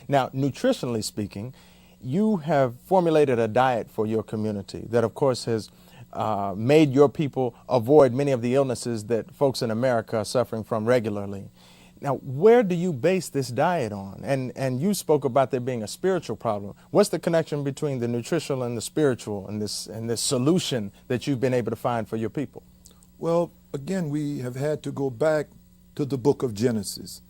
Now, nutritionally speaking, you have formulated a diet for your community that, of course, has made your people avoid many of the illnesses that folks in America are suffering from regularly. Now, where do you base this diet on? And you spoke about there being a spiritual problem. What's the connection between the nutritional and the spiritual and this solution that you've been able to find for your people? Well, again, we have had to go back to the book of Genesis,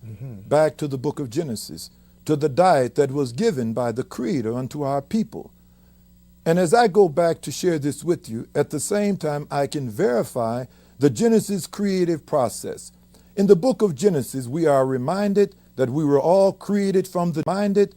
back to the book of Genesis, to the diet that was given by the Creator unto our people. And as I go back to share this with you, at the same time, I can verify the Genesis creative process. In the book of Genesis, we are reminded that we were all created from the dirt,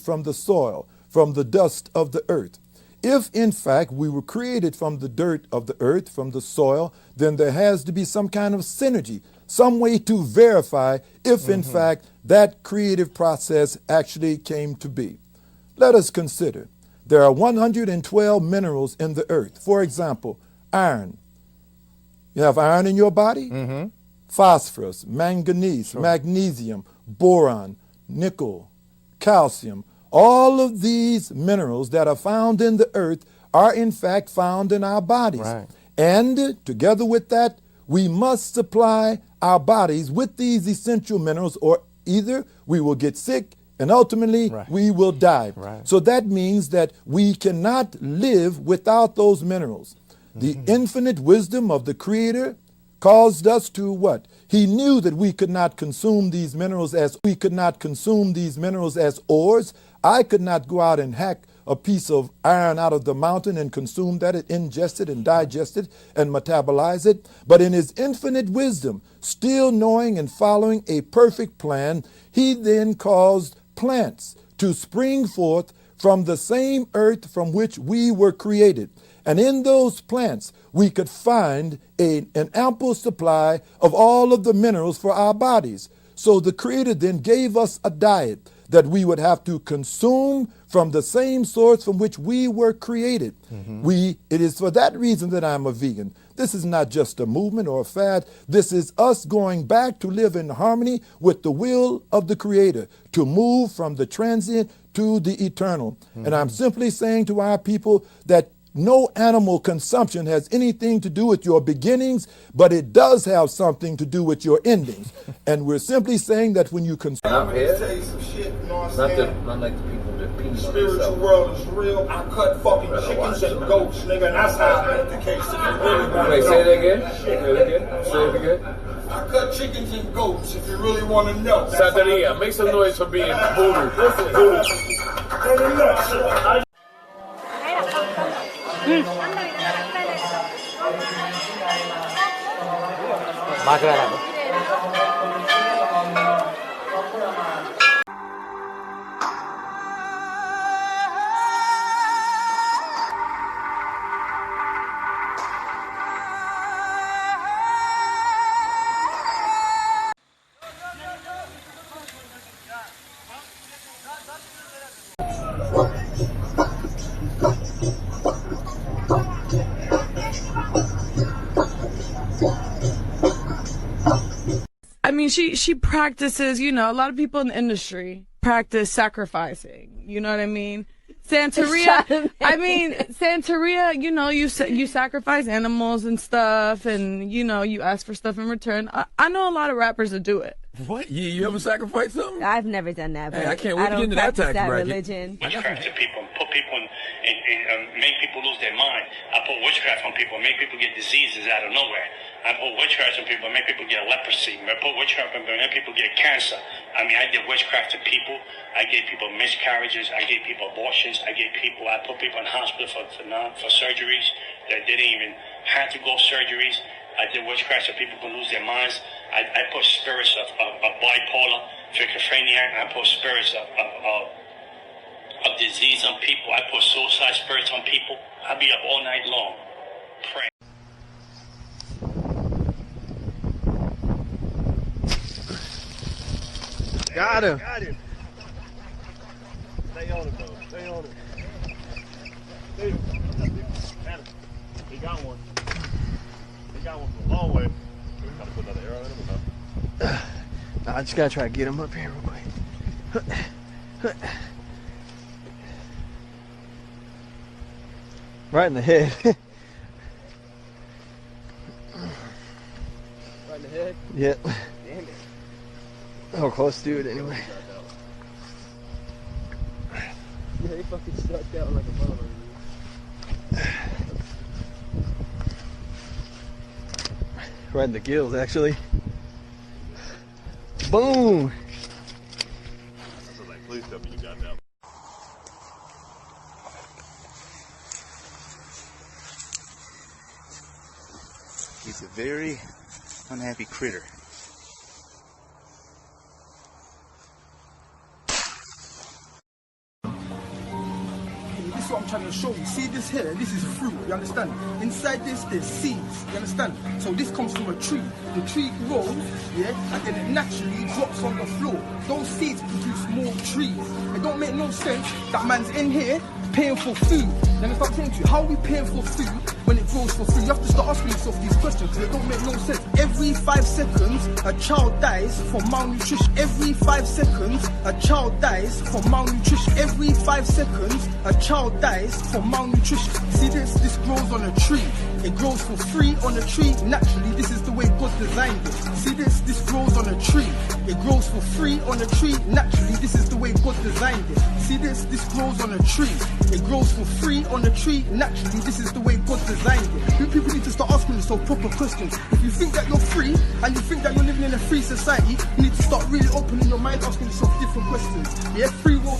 from the soil, from the dust of the earth. If, in fact, we were created from the dirt of the earth, from the soil, then there has to be some kind of synergy, some way to verify if, in fact, that creative process actually came to be. Let us consider there are 112 minerals in the earth. For example, iron. You have iron in your body? Phosphorus, manganese, magnesium, boron, nickel, calcium. All of these minerals that are found in the earth are in fact found in our bodies. Right. And together with that, we must supply our bodies with these essential minerals, or either we will get sick and ultimately we will die. So that means that we cannot live without those minerals. The infinite wisdom of the Creator caused us to what? He knew that we could not consume these minerals as ores. I could not go out and hack a piece of iron out of the mountain and consume that, ingest it and digest it and metabolize it. But in his infinite wisdom, still knowing and following a perfect plan, he then caused plants to spring forth from the same earth from which we were created. And in those plants, we could find an ample supply of all of the minerals for our bodies. So the Creator then gave us a diet that we would have to consume from the same source from which we were created. It is for that reason that I'm a vegan. This is not just a movement or a fad. This is us going back to live in harmony with the will of the Creator, to move from the transient to the eternal. And I'm simply saying to our people that no animal consumption has anything to do with your beginnings, but it does have something to do with your endings. And we're simply saying that when you consume... I'm here to tell you some shit, you know what I'm saying? Not like the people that pee. The spiritual world is real. I cut fucking chickens and goats, nigga, and that's how I make the case. If you really want to know. Say it again. Say it again. I cut chickens and goats if you really want to know. Santeria, make some noise for being voodoo. Voodoo. I mean, she practices, you know, a lot of people in the industry practice sacrificing, you know what I mean? Santeria, Santeria, you know, you sacrifice animals and stuff, and, you know, you ask for stuff in return. I know a lot of rappers that do it. What? You ever sacrificed something? I've never done that, but I can't wait to get into that tax bracket. Religion. Witchcraft to people, put people make people lose their mind. I put witchcraft on people, make people get diseases out of nowhere. I put witchcraft on people, make people get leprosy. I put witchcraft on people, make people get cancer. I mean, I did witchcraft to people. I gave people miscarriages. I gave people abortions. I put people in hospital for surgeries that didn't even have to go surgeries. I did witchcraft so people can lose their minds. I put spirits of bipolar, schizophrenia. I put spirits of disease on people. I put suicide spirits on people. I'll be up all night long praying. Got him. Stay on it, though. Stay on it. He got one. He got one from a long way. Gotta put another arrow in him or not? I just gotta try to get him up here real quick. Right in the head. Right in the head? Yep. Damn it. Oh, close to it anyway. Yeah, he fucking stuck out like a motherfucker. Right in the gills, actually. Boom! Please tell me you got that. He's a very unhappy critter. This is what I'm trying to show you. See this here? This is fruit, you understand? Inside this, there's seeds, you understand? So this comes from a tree. The tree grows, yeah, and then it naturally drops on the floor. Those seeds produce more trees. It don't make no sense that man's in here paying for food. Then I start saying to you, how are we paying for food when it grows for free? You have to start asking yourself these questions because it don't make no sense. Every 5 seconds, a child dies from malnutrition. Every 5 seconds, a child dies from malnutrition. Every 5 seconds, a child dies from malnutrition. See this? This grows on a tree. It grows for free on a tree. Naturally, this is the way God designed it. See this? This grows on a tree. It grows for free on a tree. Naturally, this is the way God designed it. See this? This grows on a tree. It grows for free on a tree. Naturally, this is the way God designed it. You people need to start asking yourself proper questions. If you think that you're free and you think that you're living in a free society, you need to start really opening your mind, asking yourself different questions. Yeah, free will.